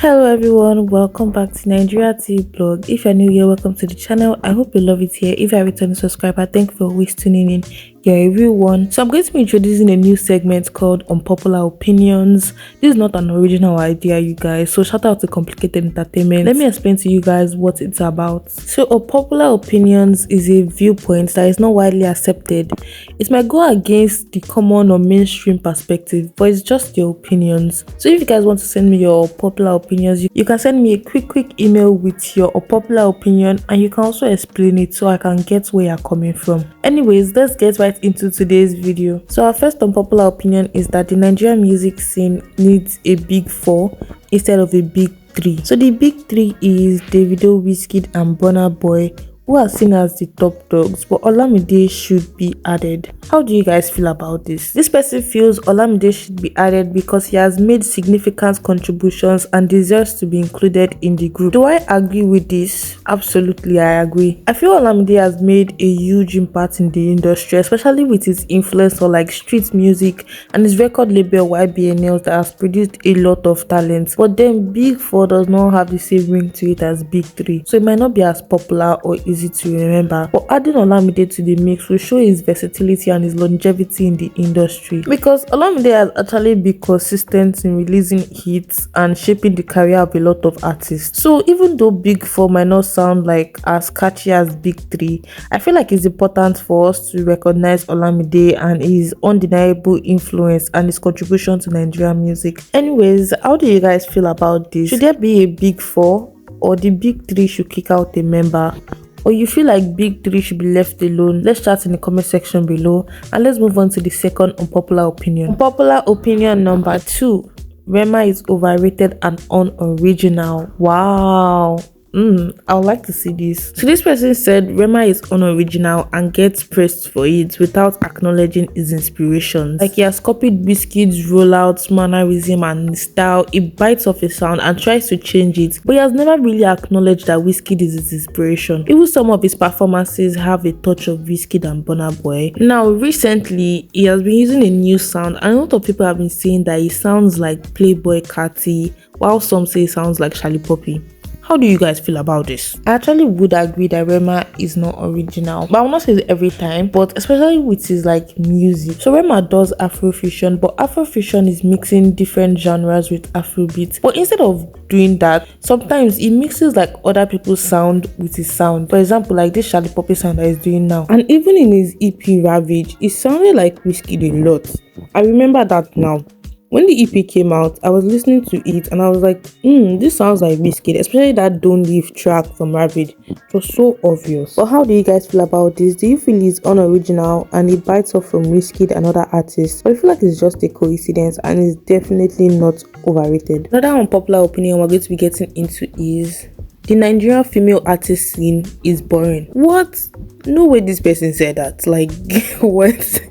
Hello everyone, welcome back to Nigeria Tea Blog. If you're new here, welcome to the channel. I hope you love it here. If you're a returning subscriber, thank you for always tuning in. You're a real one. So I'm going to be introducing a new segment called Unpopular Opinions. This is not an original idea, you guys, so shout out to Complicated Entertainment. Let me explain to you guys what it's about. So Unpopular Opinions is a viewpoint that is not widely accepted. It might go against the common or mainstream perspective, but it's just your opinions. So if you guys want to send me your popular opinions, you can send me a quick email with your unpopular opinion, and you can also explain it so I can get where you're coming from. Anyways, let's get right into today's video. So our first unpopular opinion is that the Nigerian music scene needs a big four instead of a big three. So the big three is Davido, Wizkid and Burna Boy, who are seen as the top dogs, but Olamide should be added. How do you guys feel about this? This person feels Olamide should be added because he has made significant contributions and deserves to be included in the group. Do I agree with this? Absolutely, I agree. I feel Olamide has made a huge impact in the industry, especially with his influence on like street music and his record label YBNL that has produced a lot of talent. But then Big Four does not have the same ring to it as Big Three, so it might not be as popular or easy to remember. But adding Olamide to the mix will show his versatility and his longevity in the industry, because Olamide has actually been consistent in releasing hits and shaping the career of a lot of artists. So even though Big Four might not sound like as catchy as Big Three, I feel like it's important for us to recognize Olamide and his undeniable influence and his contribution to Nigerian music. Anyways, how do you guys feel about this? Should there be a Big Four, or the Big Three should kick out a member? Or you feel like Big Three should be left alone? Let's chat in the comment section below, and let's move on to the second unpopular opinion. Unpopular opinion number 2: Rema is overrated and unoriginal. Wow. I would like to see this. So this person said Rema is unoriginal and gets praised for it without acknowledging his inspirations. Like he has copied Wizkid's rollouts, mannerism and style. He bites off his sound and tries to change it, but he has never really acknowledged that Wizkid is his inspiration. Even some of his performances have a touch of Wizkid and Burna Boy. Now recently, he has been using a new sound, and a lot of people have been saying that he sounds like Playboy Carti, while some say he sounds like Charlie Poppy. How do you guys feel about this? I actually would agree that Rema is not original, but I will not say it every time, but especially with his like music. So Rema does Afrofusion, but Afrofusion is mixing different genres with Afrobeat. But instead of doing that, sometimes he mixes like other people's sound with his sound. For example, like this Charlie Poppy sound that he's doing now. And even in his EP Ravage, it sounded like Wizkid a lot. I remember that now. When the EP came out, I was listening to it and I was like, this sounds like Wizkid, especially that Don't Leave track from Ravage. It was so obvious. But how do you guys feel about this? Do you feel it's unoriginal and it bites off from Wizkid and other artists? Or you feel like it's just a coincidence and it's definitely not overrated? Another unpopular opinion we're going to be getting into is the Nigerian female artist scene is boring. What? No way this person said that. Like, what?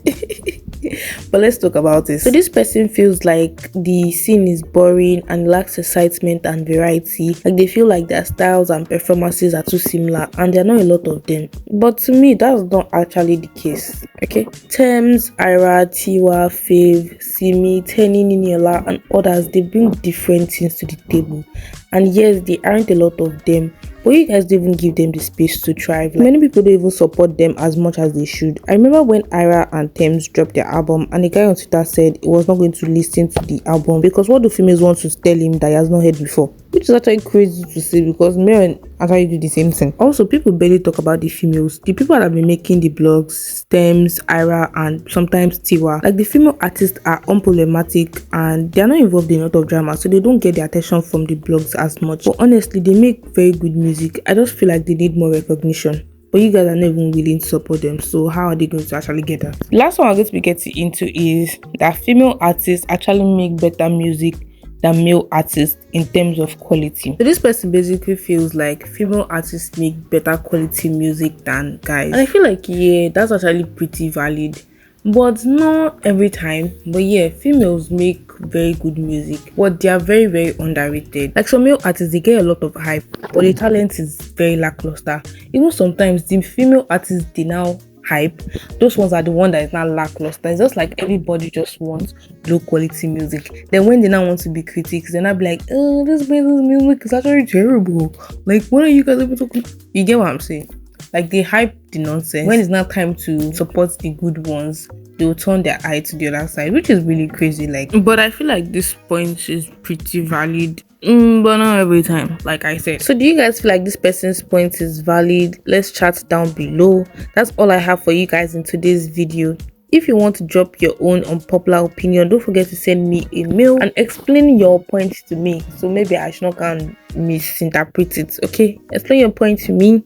But let's talk about this. So this person feels like the scene is boring and lacks excitement and variety. Like they feel like their styles and performances are too similar and there are not a lot of them. But to me, that's not actually the case. Okay, Thames, Ira, Tiwa, Fave, Simi, Tenny, Niniola and others, they bring different things to the table. And yes, there aren't a lot of them, but you guys don't even give them the space to thrive. Like, many people don't even support them as much as they should. I remember when Ira and Thames dropped their album and the guy on Twitter said he was not going to listen to the album because what do females want to tell him that he has not heard before? Which is actually crazy to say because men actually do the same thing. Also, people barely talk about the females. The people that have been making the blogs, Thames, Ira and sometimes Tiwa, like the female artists are unproblematic and they are not involved in a lot of drama, so they don't get the attention from the blogs as much. But honestly, they make very good music. I just feel like they need more recognition. But you guys are not even willing to support them, so how are they going to actually get that? The last one I'm going to be getting into is that female artists actually make better music than male artists in terms of quality. So this person basically feels like female artists make better quality music than guys. And I feel like, yeah, that's actually pretty valid. But not every time. But yeah, females make very good music, but they are very, very underrated. Like some male artists, they get a lot of hype, but the talent is very lackluster. Even sometimes the female artists, they now hype, those ones are the one that is not lackluster. It's just like everybody just wants low quality music. Then when they now want to be critics, they're not be like, oh, this person's music is actually terrible. Like, when are you guys able to? You get what I'm saying? Like, they hype the nonsense. When it's not time to support the good ones, they will turn their eye to the other side, which is really crazy. Like, but I feel like this point is pretty valid. But not every time, like I said. So do you guys feel like this person's point is valid? Let's chat down below. That's all I have for you guys in today's video. If you want to drop your own unpopular opinion, don't forget to send me a mail and explain your point to me, so maybe I should not can misinterpret it. Okay, explain your point to me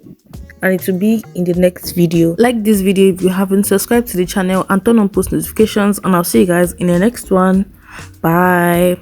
and it will be in the next video. Like this video if you haven't, subscribed to the channel and turn on post notifications, and I'll see you guys in the next one. Bye.